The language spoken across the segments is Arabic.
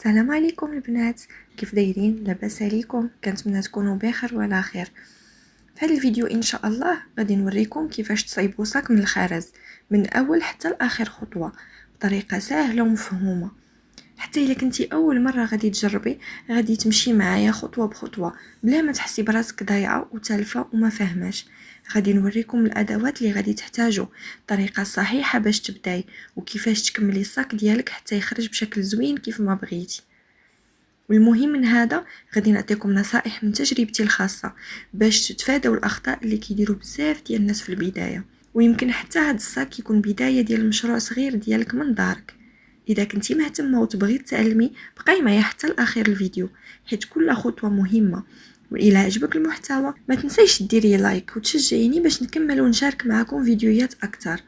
السلام عليكم البنات، كيف دايرين؟ لاباس عليكم؟ كنتمنى تكونوا بخير وعلى خير. في هذا الفيديو ان شاء الله غادي نوريكم كيفاش تصايبوا صاك من الخرز من اول حتى لاخر خطوه بطريقه سهله ومفهومه. حتى الا كنتي اول مره غادي تجربي غادي تمشي معايا خطوه بخطوه بلا ما تحسي براسك ضايعه وتالفه وما فاهماش. غادي نوريكم الادوات اللي غادي تحتاجوا، الطريقه الصحيحه باش تبداي وكيفاش تكملي الصاك ديالك حتى يخرج بشكل زوين كيف ما بغيتي. والمهم من هذا غادي نعطيكم نصائح من تجربتي الخاصه باش تتفادوا الاخطاء اللي كيديروا بزاف ديال الناس في البدايه، ويمكن حتى هذا الصاك يكون بدايه ديال مشروع صغير ديالك من دارك. اذا كنتي مهتمه وتبغي تتعلمي بقاي معايا حتى لاخر الفيديو حيت كل خطوه مهمه. والى عجبك المحتوى ما تنسيش ديري لايك وتشجعيني باش نكمل ونشارك معكم فيديوهات اكثر.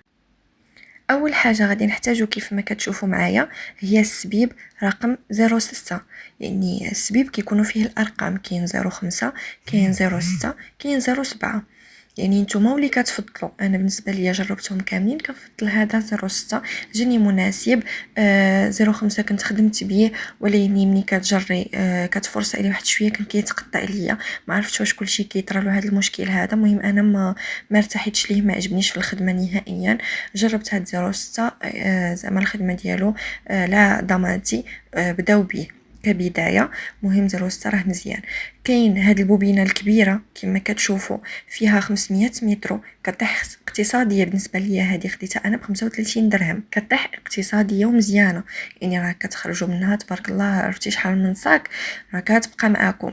اول حاجه غادي نحتاجو كيف ما كتشوفوا معايا هي السبيب رقم 06، يعني السبيب كيكونوا فيه الارقام، كاين 05 كاين 06 كاين 07. يعني نتوما واللي كتفضلوا، انا بالنسبه ليا جربتهم كاملين كنفضل هذا 06 جاني مناسب. 05 كنت خدمت بيه ولكن ملي كتجري كتفرص عليه واحد شويه كان كيتقطع عليا، ما عرفتش واش كلشي كيطرى له هذا المشكل هذا. المهم انا ما ارتحيتش ليه، ما عجبنيش في الخدمه نهائيا. جربت هاد 06 زعما الخدمه ديالو لا ضمانتي، بداو بيه كبدايه. مهم 06 راه مزيان. كاين هاد البوبينه الكبيره كما كتشوفوا فيها 500 متر، كطيح اقتصاديه. بالنسبه ليا هذه خديتها انا ب 35 درهم، كطيح اقتصاديه ومزيانه، يعني راه كتخرجوا منها تبارك الله. عرفتي شحال من صاك راه كتبقى معاكم.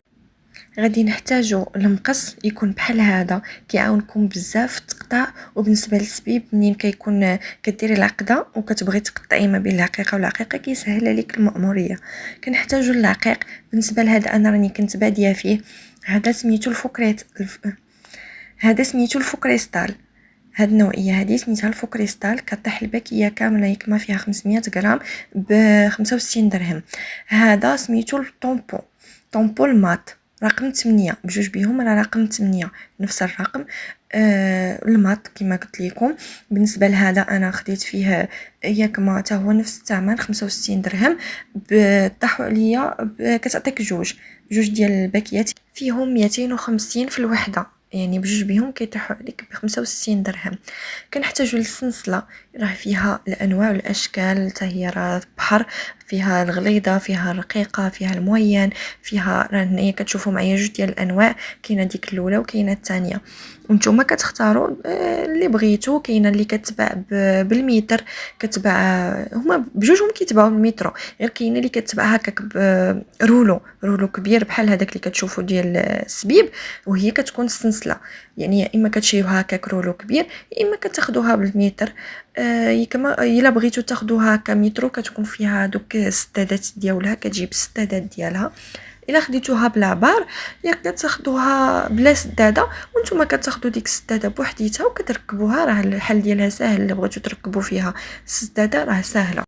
غادي نحتاجو المقص يكون بحال هذا كيعاونكم بزاف في التقطاع. وبالنسبه للسبيب منين كيكون كديري العقده وكتبغي تقطعي ما بين العقيقه والعقيقه كيسهل عليك المأموريه. كنحتاجو العقيق. بالنسبه لهذا انا راني كنت باديه فيه، هذا سميتو هذا سميتو الفوكريستال. هاد النوعيه هذه سميتها الفوكريستال، كطيح الباكيه كامله يكما فيها 500 غرام ب 65 درهم. هذا سميتو طومبو المات رقم 8 بجوج بهم، راه رقم 8 نفس الرقم. المات كما قلت لكم. بالنسبه لهذا انا خديت فيه ياكما حتى هو نفس الثمن 65 درهم. طاحوا عليا كتعطيك جوج ديال الباكيات فيهم 250 في الوحده، يعني بجوج بهم كيطيحوا عليك ب 65 درهم. كنحتاجوا للسنسله، راه فيها الانواع والاشكال، حتى هي راه بحر، فيها الغليظه فيها الرقيقه فيها الموين، فيها راه هنايا كتشوفوا معايا جوج ديال الانواع، كاينه ديك الاولى وكاينه الثانيه وانتم كتختاروا اللي بغيتو. كاينه اللي كتباع بالمتر، كتباع هما بجوجهم كيتباعوا بالمتر، غير كاينه اللي كتباع هكاك رولو كبير بحال هذاك اللي كتشوفوا ديال السبيب، وهي كتكون السلسله. يعني يا اما كتشريوها هكاك رولو كبير يا اما كتاخذوها بالمتر. كما الا بغيتو تاخذوها كمترو كتكون فيها دوك السدادات ديالها، كتجيب السدادات ديالها. الا خديتوها بالعبار ياك كتاخذوها بلا سداده، وانتم كتاخذوا ديك السداده بوحديتها وكتركبوها. راه الحل ديالها ساهل، الا بغيتو تركبوا فيها السداده راه ساهله.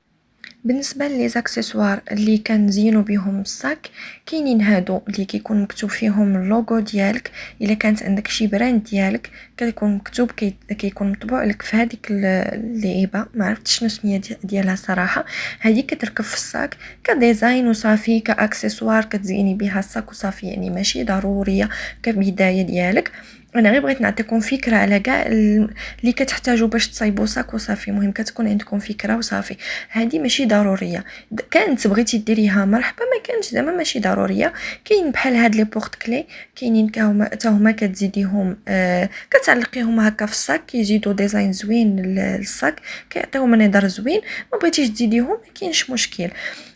بالنسبه لي زاكسيسوار اللي كنزينوا بهم الصاك، كاينين هادو اللي كيكون مكتوب فيهم اللوغو ديالك. الا كانت عندك شي براند ديالك كيكون مكتوب كيكون مطبوع لك في هذيك اللعيبه، ما عرفتش شنو سميه ديالها صراحه. هذه كتركب في الصاك كديزاين وصافي، كاكسسوار كتزيني بها الصاك وصافي، يعني ماشي ضروريه كبدايه ديالك. انا غير بغيت نعطيكم فكره على كاع اللي كتحتاجوا باش تصايبوا صاك وصافي. مهم كتكون عندكم فكره وصافي، هذه ماشي ضروريه. كانت بغيتي ديريها مرحبا، ما كانش زعما ماشي ضروريه. كاين بحال هاد لي بورط كلي، كاينين حتى هما كتزيديهم كتعلقيهم هكا في الصاك، كيزيدوا ديزاين زوين للصاك، كيعطيو منظر زوين. ما بغيتيش تزيديهم ما كاينش مشكل.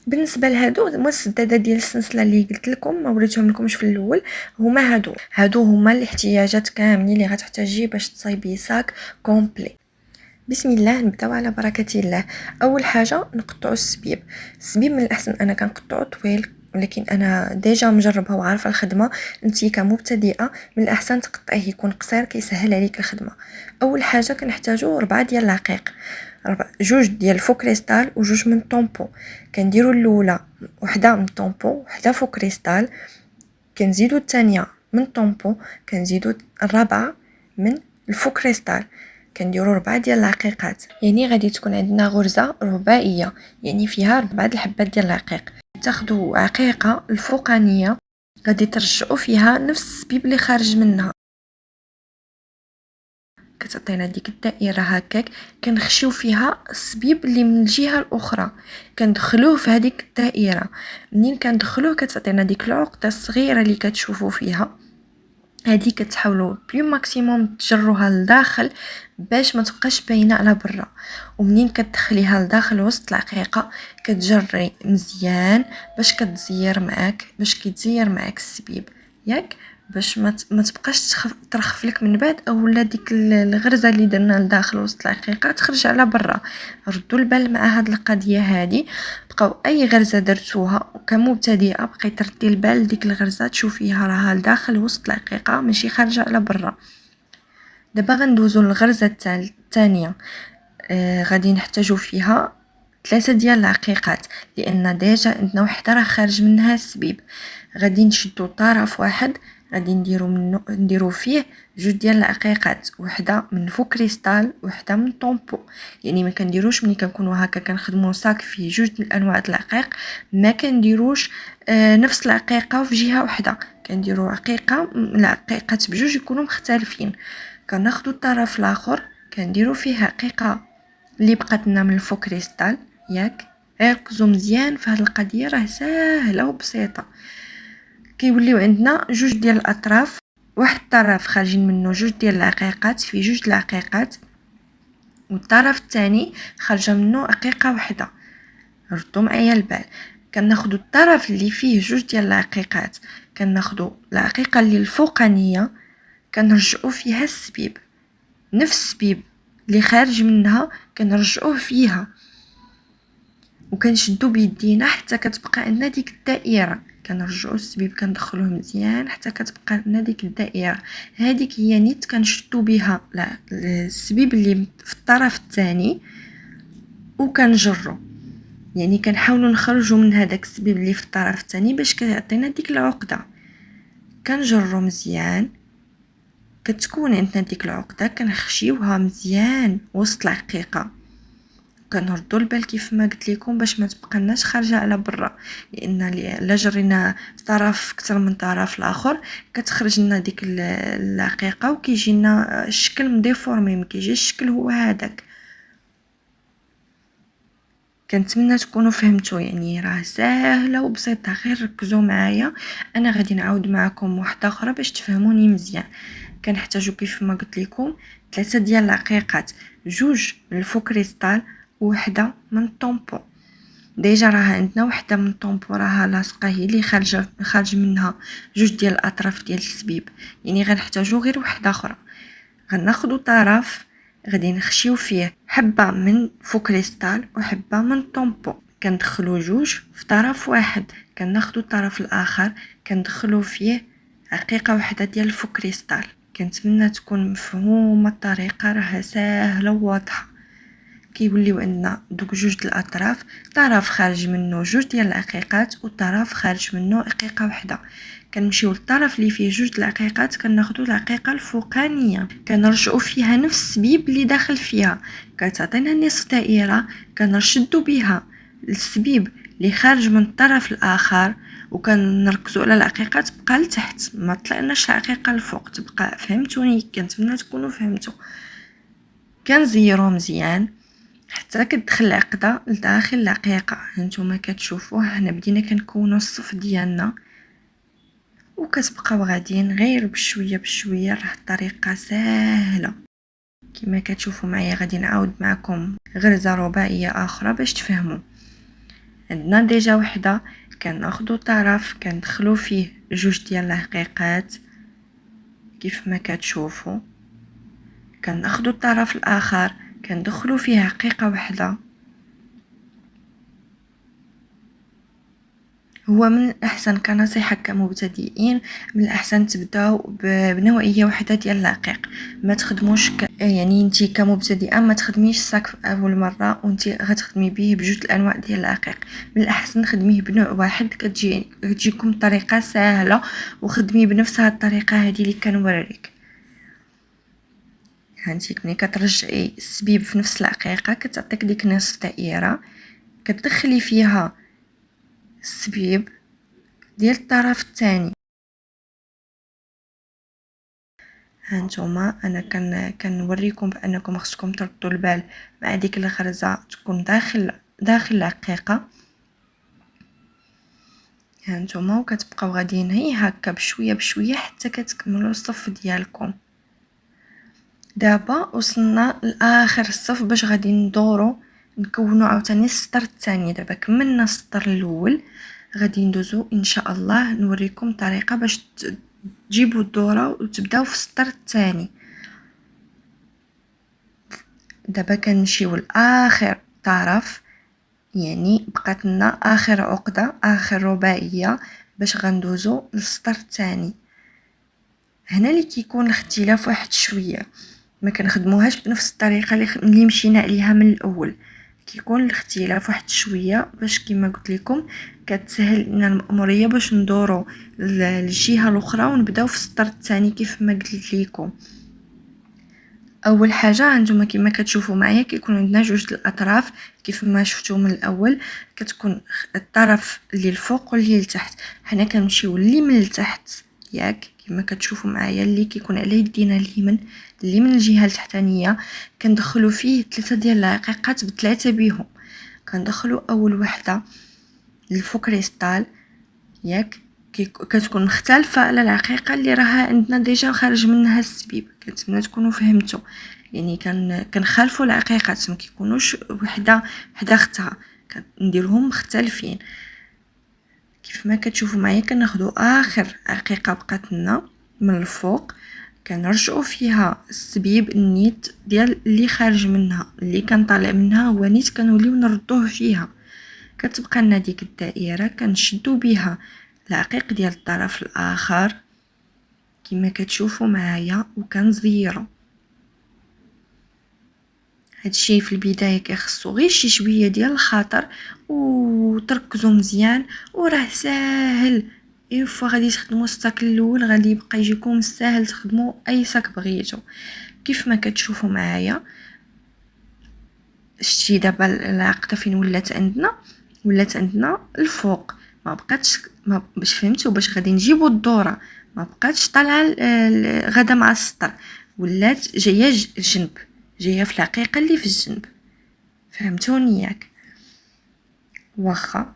بالنسبه لهادو هما السداده ديال السلسله اللي قلت لكم ما وريتهم لكمش في الاول، هما هادو هما الاحتياجات كاملين اللي غتحتاجيه باش تصايبي صاك كومبلي. بسم الله، نبداو على بركه الله. اول حاجه نقطعوا السبيب من الاحسن انا كنقطعو طويل، ولكن انا ديجا مجربها وعارفه الخدمه. انتي كمبتدئه من الاحسن تقطعيه يكون قصير كيسهل عليك الخدمه. اول حاجه كنحتاجو 4 ديال العقيق، جوج ديال فوكريستال وجوج من طومبو. كنديروا الاولى وحده من طومبو وحده فوكريستال، كنزيدوا الثانيه من طومبو، كنزيدوا الرابعه من الفوكريستال، كنديروا 4 ديال العقيقات. يعني غادي تكون عندنا غرزه رباعيه، يعني فيها 4 الحبات ديال العقيق. تاخدو عقيقة الفوقانية غادي ترجعو فيها نفس السبيب اللي خارج منها، كتعطينا ديك الدائرة هكاك، كنخشيو فيها السبيب اللي من الجهة الأخرى كندخلوه في هذيك الدائرة. منين كندخلوه كتعطينا ديك العقدة الصغيرة اللي كتشوفوا فيها، هذه كتحاولوا بلو ماكسيموم تجروها لداخل باش ما تبقاش باينه على برا. ومنين كتدخليها لداخل وسط العقيقه كتجري مزيان باش كتزير معاك، باش كيتزير معاك السبيب ياك، باش ما تبقاش ترخف لك من بعد اولا ديك الغرزه اللي درنا لداخل وسط العقيقه تخرج على برا. ردوا البال مع هاد القضيه هذه، بقاو اي غرزه درتوها كمبتدئه بقاي تردي البال ديك الغرزه تشوفيها راها لداخل وسط العقيقه ماشي خارجه على برا. دابا غندوزو للغرزه الثانيه. غادي نحتاجو فيها 3 ديال العقيقات، لان ديجا عندنا وحده راه خارج منها السبيب. غادي نشدو طرف واحد، غادي نديرو فيه 2 ديال العقيقات، وحده من فوق كريستال وحده من طومبو. يعني ما كنديروش ملي كنكونوا هكا كنخدموا صاك فيه 2 الانواع العقيق ما كنديروش نفس العقيقه في جهه واحده، كنديروا عقيقه العقيقات بجوج يكونوا مختلفين. كناخذوا الطرف الاخر كنديروا فيه عقيقه اللي بقات لنا من الفوق كريستال ياك. ركزوا مزيان في هذه القضيه راه ساهله وبسيطه. كيوليو عندنا 2 ديال الاطراف، واحد الطرف خارجين منه 2 ديال العقيقات في 2 العقيقات، والطرف الثاني خارجه منه عقيقه واحده. ردوا معايا البال، كناخذوا الطرف اللي فيه 2 ديال العقيقات، كناخذوا العقيقه اللي الفوقانيه كنرجعوا فيها السبيب، نفس السبيب اللي خارج منها كنرجعوه فيها، وكنشدو بيدينا حتى كتبقى عندنا ديك الدائره. كنرجعوا السبيب كندخلوه مزيان حتى كتبقى لنا ديك الدائره. هذيك هي نيت كنشدو بها السبيب اللي في الطرف الثاني وكنجرو، يعني كنحاولوا نخرجوا من هذاك السبيب اللي في الطرف الثاني باش كيعطينا ديك العقده. كنجرو مزيان، كتكون عندنا ديك العقده كنخشيوها مزيان وسط العقيقه. كنردوا البال كيف ما قلت لكم باش ما تبقى خارجه على برا، لان الا جرينا طرف اكثر من طرف الاخر كتخرج لنا ديك العقيقه وكيجي لنا الشكل مديفورمي، ما كيجيش الشكل هو هذاك. كنتمنى تكونوا فهمتوا، يعني راه ساهله وبسيطه، غير ركزوا معايا. انا غادي نعاود معكم واحده اخرى باش تفهموني مزيان. كنحتاجو كيف ما قلت لكم 3 ديال العقيقات، 2 من الفوق كريستال وحده من طومبو. ديجا راه عندنا وحده من طومبو راها لاصقه، هي اللي خارج منها 2 ديال الاطراف ديال السبيب، يعني غنحتاجو غير وحده اخرى. غناخذوا طرف غادي نخشيو فيه حبه من فوق كريستال وحبه من طومبو، كندخلو 2 في طرف واحد، كناخذوا الطرف الاخر كندخلو فيه عقيقه وحده ديال فوق كريستال. كنتمنى تكون مفهومه الطريقه، راه ساهله وواضحه. كيوليو عندنا دوك 2 الاطراف، طرف خارج منه 2 ديال العقيقات وطرف خارج منه عقيقه واحده. كنمشيو للطرف اللي فيه 2 العقيقات كناخذوا العقيقه الفوقانيه كنرجعوا فيها نفس السبيب اللي داخل فيها، كتعطينا نصف دائره كنرشدوا بها السبيب اللي خارج من الطرف الاخر، وكنركزوا على العقيقه تبقى لتحت ما طلعناش العقيقه الفوق تبقى. فهمتوني؟ كنتمنى تكونوا فهمتوا. كنزيرو مزيان حتى كتدخل العقده لداخل العقيقه. هانتوما كتشوفوا حنا بدينا كنكونوا الصف ديالنا وكتبقاو غاديين غير بشويه بشويه. راه الطريقه ساهله كما كتشوفوا معايا. غادي نعاود معكم غرزه رباعيه اخرى باش تفهموا. عندنا ديجا وحده، كناخذوا طرف كندخلوا فيه 2 ديال العقيقات كيف ما كتشوفوا، كناخذوا الطرف الاخر كندخلوا فيه عقيقه واحده. هو من الاحسن كنصيحه كمبتدئين من الاحسن تبداو بنوعيه واحده ديال العقيق، ما تخدموش يعني انت كمبتدئه ما تخدميش الصاك في اول مره وانت غتخدمي به بجوج الانواع ديال العقيق. من الاحسن خدميه بنوع واحد، كتجيكم الطريقه سهله، وخدمي بنفس هذه الطريقه هذه اللي كنوريك. هانتي ملي كترجعي السبيب في نفس العقيقه كتعطيك ديك نصف دائره، كتدخلي فيها السبيب ديال الطرف الثاني. هانتوما انا كنوريكم بانكم خصكم تردوا البال مع ديك الغرزه تكون داخل العقيقه. هانتوما وكتبقاو غاديين هي هكا بشويه بشويه حتى كتكملوا الصف ديالكم. دابا وصلنا لاخر الصف باش غادي ندورو نكونوا عاوتاني السطر الثاني. دابا كملنا السطر الاول، غادي ندوزو ان شاء الله نوريكم طريقه باش تجيبوا الدوره وتبداو في السطر الثاني. دابا كنمشيو لاخر طرف، يعني بقات لنا اخر عقده، اخر رباعيه باش غندوزو للسطر الثاني. هنا اللي كيكون الاختلاف واحد شويه، ما كنخدموهاش بنفس الطريقه اللي مشينا عليها من الاول، كيكون الاختلاف واحد شويه باش كما قلت لكم كتسهل لنا المأموريه باش ندورو للجهه الاخرى ونبداو في السطر الثاني كيف ما قلت لكم. اول حاجه انتم كما كتشوفوا معايا كيكون عندنا جوج الاطراف كيف ما شفتوا من الاول، كتكون الطرف اللي الفوق واللي لتحت. حنا كنمشيو اللي من لتحت ياك كما كتشوفوا معايا اللي كيكون على يدينا اليمين، اللي من الجهه التحتانيه كندخلوا فيه 3 ديال العقيقات بثلاثه بهم. كندخلوا اول وحده الفوق كريستال ياك كتكون مختلفه على العقيقه اللي راها عندنا ديجا خارج منها السبيب. كنتمنى تكونوا فهمتوا، يعني كنخالفوا العقيقات، ما كيكونوش وحده اختها، كنديرهم مختلفين. كيف ما كتشوفوا معايا كناخذوا اخر عقيقه بقات لنا من الفوق، كنرجعوا فيها السبيب النيت ديال اللي خارج منها، اللي كان طالع منها هو نيت كنوليو نردوه فيها. كتبقى لنا ديك الدائره كنشدوا بها العقيق ديال الطرف الاخر كما كتشوفوا معايا وكنزيروا. هادشي في البدايه كيخصو غير شي شويه ديال الخاطر وتركزوا مزيان وراه ساهل. فوا غادي تخدموا الساك الاول غادي يبقى يجيكم ساهل تخدموا اي ساك بغيتو. كيف ما كتشوفوا معايا شتي دابا العقده فين ولات عندنا الفوق، ما بقاتش باش فهمتوا باش غادي نجيبوا الدوره ما بقاتش طالعه غدا مع السطر، ولات جايه جنب، جايه في الحقيقه اللي في الجنب. فهمتوني ياك؟ واخا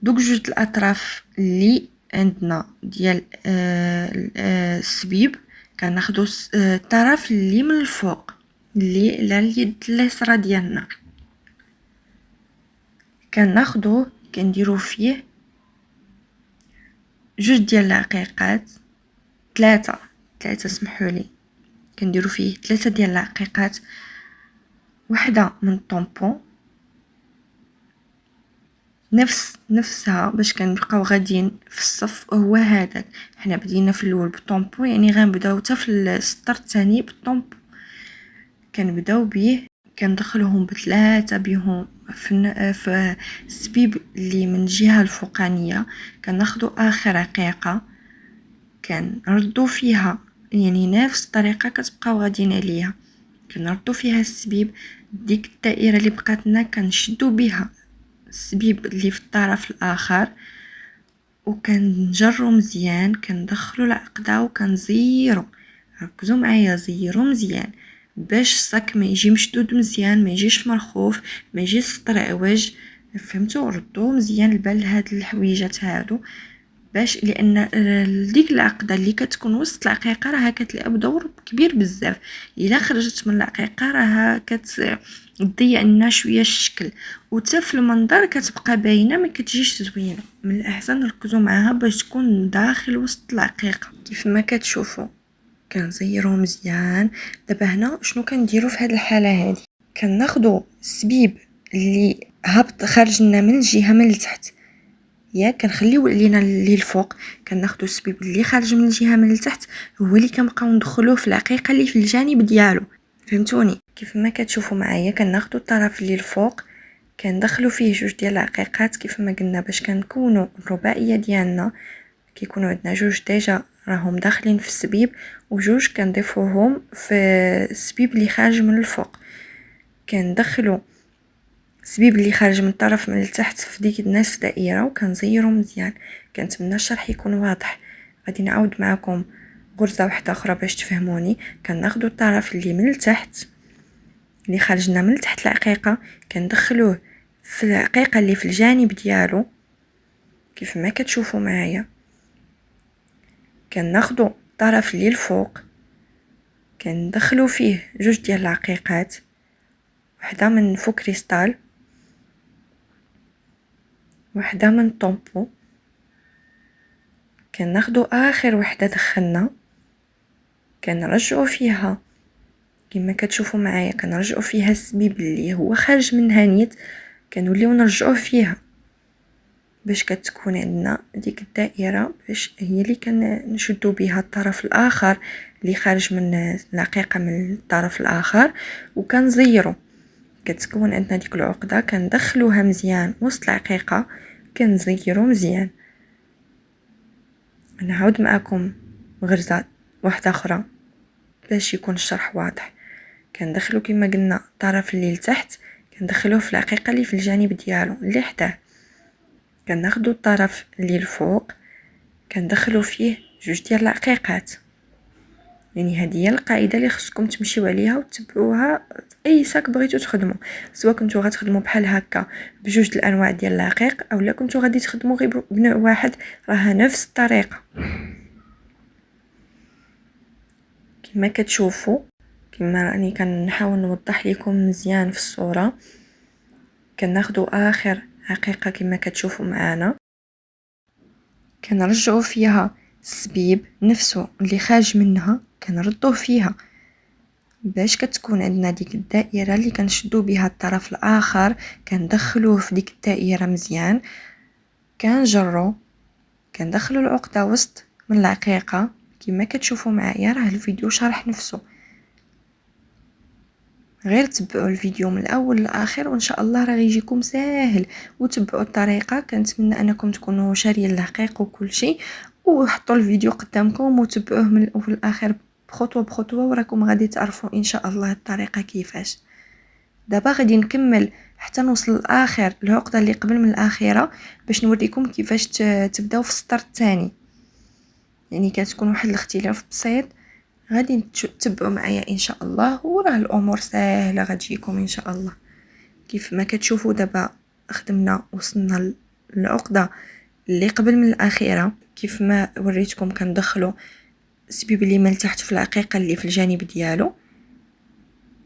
دوك جوج الاطراف اللي عندنا ديال السبيب كناخذوا الطرف اللي من الفوق اللي على اليد اليسرى ديالنا، كناخذوه كنديروا فيه جوج ديال العقيقات، ثلاثه سمحوا لي، كنديروا فيه 3 ديال العقيقات، وحده من الطومبون نفسها باش كنبقاو غاديين في الصف. هو هذاك حنا بدينا في الاول بالطومبون، يعني غنبداو حتى في السطر الثاني بالطومبون، كنبداو بيه كندخلوهم بثلاثه بهم في السبيب اللي من الجهه الفوقانيه. كناخذوا اخر عقيقه كنردوا فيها، يعني نفس الطريقه كتبقاو غاديين عليها، كنردوا فيها السبيب ديك الدائره اللي بقات لنا كنشدوا بها السبيب اللي في الطرف الاخر وكنجروا مزيان، كندخلوا العقده وكنزيروا. ركزوا معايا زيروا مزيان باش الصاك ما يجي مشدود مزيان، ما يجيش مرخوف، ما يجيش السطر عوج. فهمتوا؟ ردوا مزيان البال لهاد الحويجات هادو باش لان ديك العقده اللي كتكون وسط العقيقه راها كتلعب دور كبير بزاف. الا خرجت من العقيقه راها تضيع لنا شويه الشكل، وحتى في المنظر كتبقى باينه ما كتجيش زوينه. من الاحسن نركزوا معاها باش تكون داخل وسط العقيقه. كيف ما كتشوفوا كنزيروا مزيان. دابا هنا شنو كنديروا في هذه الحاله هذه؟ كناخذوا السبيب اللي هبط خارج لنا من الجهه من التحت ياك كنخليو علينا اللي الفوق، كناخذوا السبيب اللي خارج من الجهه من التحت هو اللي كنبقاو ندخلوه في العقيقه اللي في الجانب ديالو. فهمتوني؟ كيف ما كتشوفوا معايا كناخذوا الطرف اللي الفوق كندخلوا فيه جوج ديال العقيقات كيف ما قلنا باش كنكونوا الرباعيه ديالنا. كيكونوا عندنا جوج ديجا راهم داخلين في السبيب وجوج كنضيفوهم في السبيب اللي خارج من الفوق. كندخلوا السبيب اللي خارج من الطرف من التحت في ديك الناس في دائره وكنزيرو مزيان. كنتمنى الشرح يكون واضح. غادي نعاود معكم غرزه واحده اخرى باش تفهموني. كناخذوا الطرف اللي من التحت اللي خرجنا من تحت العقيقه، كندخلوه في العقيقه اللي في الجانب ديالو كيف ما كتشوفوا معايا. كناخذوا الطرف اللي الفوق، كندخلوا فيه جوج ديال العقيقات، وحده من فوق كريستال وحده من طومبو. كناخذوا اخر وحده دخلنا، كنرجعوا فيها كما كتشوفوا معايا، كنرجعوا فيها السبيب اللي هو خارج منها نيت، كنوليو نرجعوه فيها باش كتكون عندنا ديك الدائره، باش هي اللي كنشدوا بها الطرف الاخر اللي خارج من العقيقه من الطرف الاخر، وكنزيروا كتكون عندنا ديك العقده. كندخلوها مزيان وسط العقيقه، كنزيروا مزيان. نعاود معكم غرزه واحده اخرى باش يكون الشرح واضح. كندخلو كما قلنا الطرف اللي لتحت، كندخلوه في العقيقه اللي في الجانب ديالو اللي حداه. كناخذوا الطرف اللي الفوق، كندخلو فيه جوج ديال العقيقات. يعني هذه هي القاعده اللي خصكم تمشيو عليها وتتبعوها في اي ساك بغيتو تخدموا، سواء كنتو غتخدموا بحال هكا بجوج الانواع ديال العقيق، اولا كنتو غادي تخدموا غير بنوع واحد، راه نفس الطريقه. كما كتشوفوا، كما راني كنحاول نوضح لكم مزيان في الصوره. كناخذوا اخر عقيقه كما كتشوفوا معانا، كنرجعوا فيها السبيب نفسه اللي خارج منها، كنردوه فيها باش كتكون عندنا ديك الدائره اللي كنشدو بها الطرف الاخر. كندخلوه في ديك الدائره مزيان، كنجرو، كندخلو العقده وسط من العقيقه كما كتشوفوا معايا. راه الفيديو شرح نفسه، غير تبعوا الفيديو من الاول للاخر وان شاء الله راه يجيكم ساهل. وتبعوا الطريقه. كنتمنى انكم تكونوا شاريين الحقيق وكل شيء، وحطوا الفيديو قدامكم وتبعوه من الاول للاخر بخطوه بخطوه، وراكم غادي تعرفوا ان شاء الله الطريقه كيفاش. دابا غادي نكمل حتى نوصل للاخر العقده اللي قبل من الاخيره باش نوريكم كيفاش تبداو في السطر الثاني. يعني كتكون واحد الاختلاف بسيط، غادي تتبعوا معايا ان شاء الله، وراه الامور سهله غتجيكم ان شاء الله. كيف ما كتشوفوا دابا خدمنا وصلنا للعقده اللي قبل من الاخيره. كيف ما وريتكم كندخلوا السبيب اللي من تحت في العقيقه اللي في الجانب ديالو.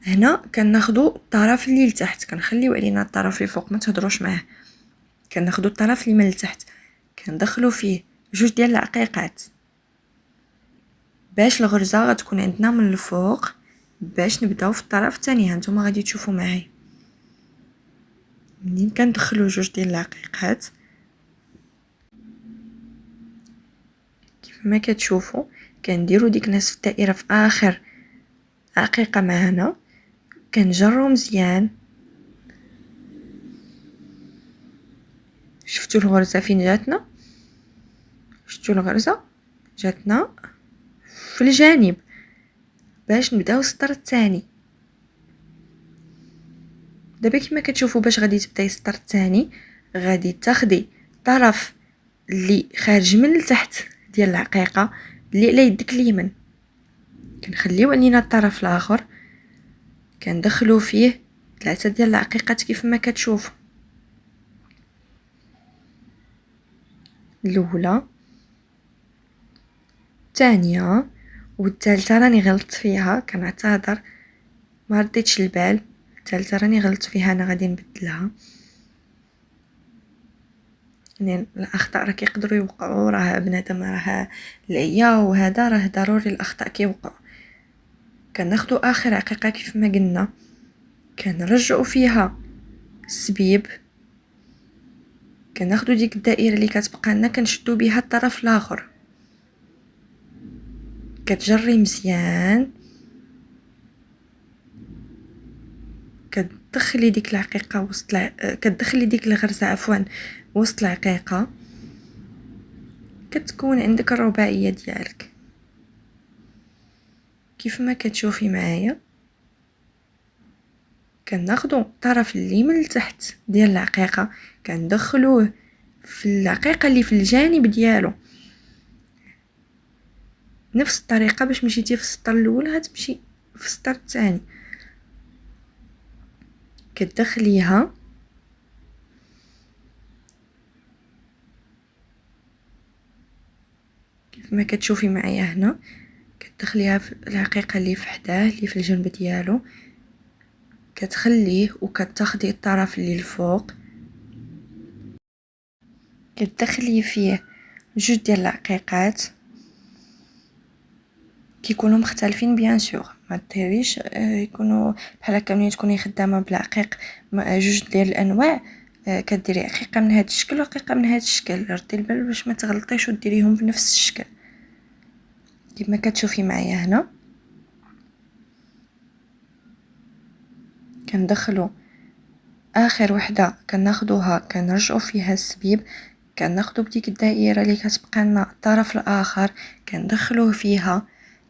هنا كناخذوا الطرف اللي لتحت، كنخليو علينا الطرف اللي فوق ما تهضروش معاه. كناخذوا الطرف اللي من تحت، كندخلوا فيه جوج ديال العقيقات باش الغرزه غتكون عندنا من الفوق، باش نبداو في الطرف الثاني. هانتوما غادي تشوفوا معايا منين كندخلوا جوج ديال العقيقات كيف ما كتشوفوا. كنديروا ديك نصف الدائره في اخر عقيقه معنا، كنجروا مزيان. شفتوا الغرزه فين جاتنا؟ شفتوا الغرزه جاتنا في الجانب باش نبداو السطر الثاني. دابا كما كتشوفوا باش غادي تبداي السطر الثاني، غادي تاخدي الطرف اللي خارج من التحت ديال العقيقه اللي على يدك اليمين، كنخليو علينا الطرف الاخر، كندخلو فيه 3 ديال العقيقات كيف ما كتشوفوا. الاولى، الثانيه، والثالثه راني غلطت فيها، كنعتذر ما رديتش البال. الثالثه راني غلطت فيها، انا غادي نبدلها. يعني الاخطاء راه كيقدروا يوقعوا، راه بنادم راه العيا وهذا راه ضروري الاخطاء كيوقعوا. كناخذوا اخر عقيقه كيف ما قلنا، كنرجعوا فيها السبيب، كناخذوا ديك الدائره اللي كتبقى لنا كنشدوا بها الطرف الاخر، كتجري مزيان، كتدخلي ديك العقيقه وسط كتدخلي ديك الغرزه عفوا وسط العقيقه، كتكون عندك الرباعيه ديالك كيف ما كتشوفي معايا. كناخدو الطرف اللي من التحت ديال العقيقه كندخلوه في العقيقه اللي في الجانب ديالو نفس الطريقه. باش مشيتي في السطر الاول غتمشي في السطر الثاني، كتدخليها كيف ما كتشوفي معايا هنا، كتدخليها في العقيقه اللي في حداه اللي في الجنب ديالو، كتخليه وكتاخدي الطرف اللي الفوق كتدخلي فيه جوج ديال العقيقات كيكونوا مختلفين بيان سور. ما ديريش يكونوا بحال هكا ملي تكوني خدامه بالعقيق جوج ديال الانواع، كديري عقيقه من هذا الشكل وعقيقه من هذا الشكل، ردي البال باش ما تغلطيش وديريهم بنفس الشكل كما كتشوفي معايا هنا. كندخلوا اخر وحده كناخذوها كنرجعوا فيها السبيب، كناخذوا بديك الدائره اللي كتبقى لنا الطرف الاخر كندخلوه فيها،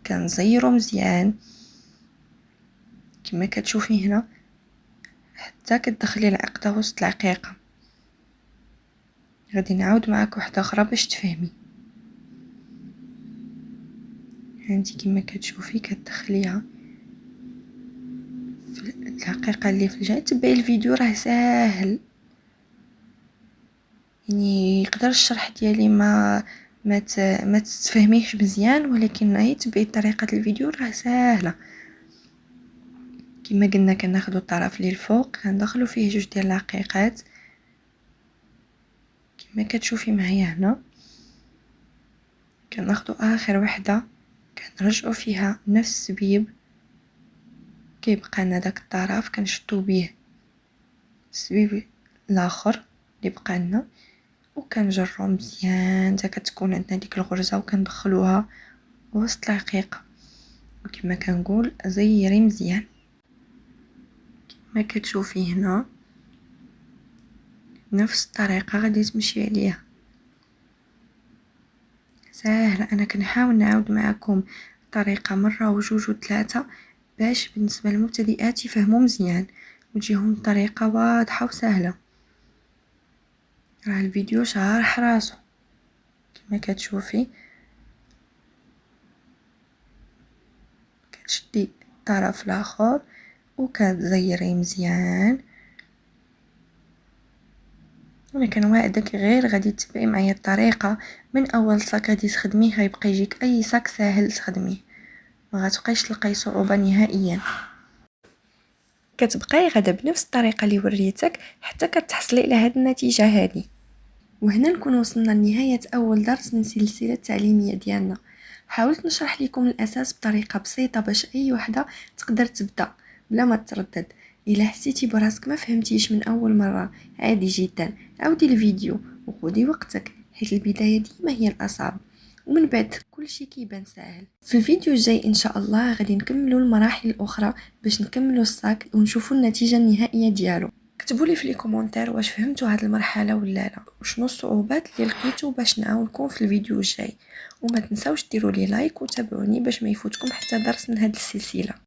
كنزيرو مزيان كما كتشوفي هنا حتى كتدخلي العقده وسط العقيقه. غادي نعاود معاك وحده اخرى باش تفهمي. هانتي كما كتشوفي كتدخليها في الحقيقه اللي في الجهه. تبعي الفيديو راه ساهل، يعني يقدر الشرح ديالي ما تفهميش مزيان، ولكن هي تبعي طريقه الفيديو راه ساهله. كما قلنا كناخذوا الطرف اللي الفوق كندخلوا فيه جوج ديال العقيقات كما كتشوفي معايا هنا، كناخذوا اخر وحده كنرجعوا فيها نفس السبيب، كيبقى لنا داك الطرف كنشدو به السبيب الاخر اللي بقى لنا وكنجرو مزيان حتى كتكون عندنا ديك الغرزه وكندخلوها وسط العقيقه. وكما كنقول زيري مزيان كما كتشوفي هنا نفس الطريقه غادي تمشي عليها ساهله. انا كنحاول نعاود معكم الطريقه مره وجوج وثلاثه باش بالنسبه للمبتدئات يفهموا مزيان وتجيهم الطريقه واضحه وسهله. راه الفيديو شارح راسو كما كتشوفي. كتشدي الطرف الاخر وكتزيري مزيان. انا كنوعدك غير غادي تتبعي معايا الطريقه من اول صاك غادي تخدميه غيبقى يجيك اي صاك ساهل تخدميه، ما غتبقايش تلقاي صعوبه نهائيا. كتبقاي غدا بنفس الطريقه اللي وريتك حتى كتحصلي على هذه النتيجه هذه. وهنا نكون وصلنا لنهايه اول درس من سلسله التعليميه ديالنا. حاولت نشرح لكم الاساس بطريقه بسيطه باش اي وحده تقدر تبدا بلا ما تردد. الا حسيتي براسك ما فهمتيش من اول مره عادي جدا، عاودي الفيديو وخدي وقتك حيت البدايه ديما هي الاصعب ومن بعد كل شيء كيبان ساهل. في الفيديو الجاي ان شاء الله غادي نكملوا المراحل الاخرى باش نكملوا الصاك ونشوفوا النتيجه النهائيه ديالو. اكتبوا لي في لي كومونتير واش فهمتوا هذه المرحله ولا لا، وشنو الصعوبات اللي لقيتوا باش نعاونكم في الفيديو الجاي. وما تنساوش ديروا لي لايك وتابعوني باش ما يفوتكم حتى درس من هذه السلسله.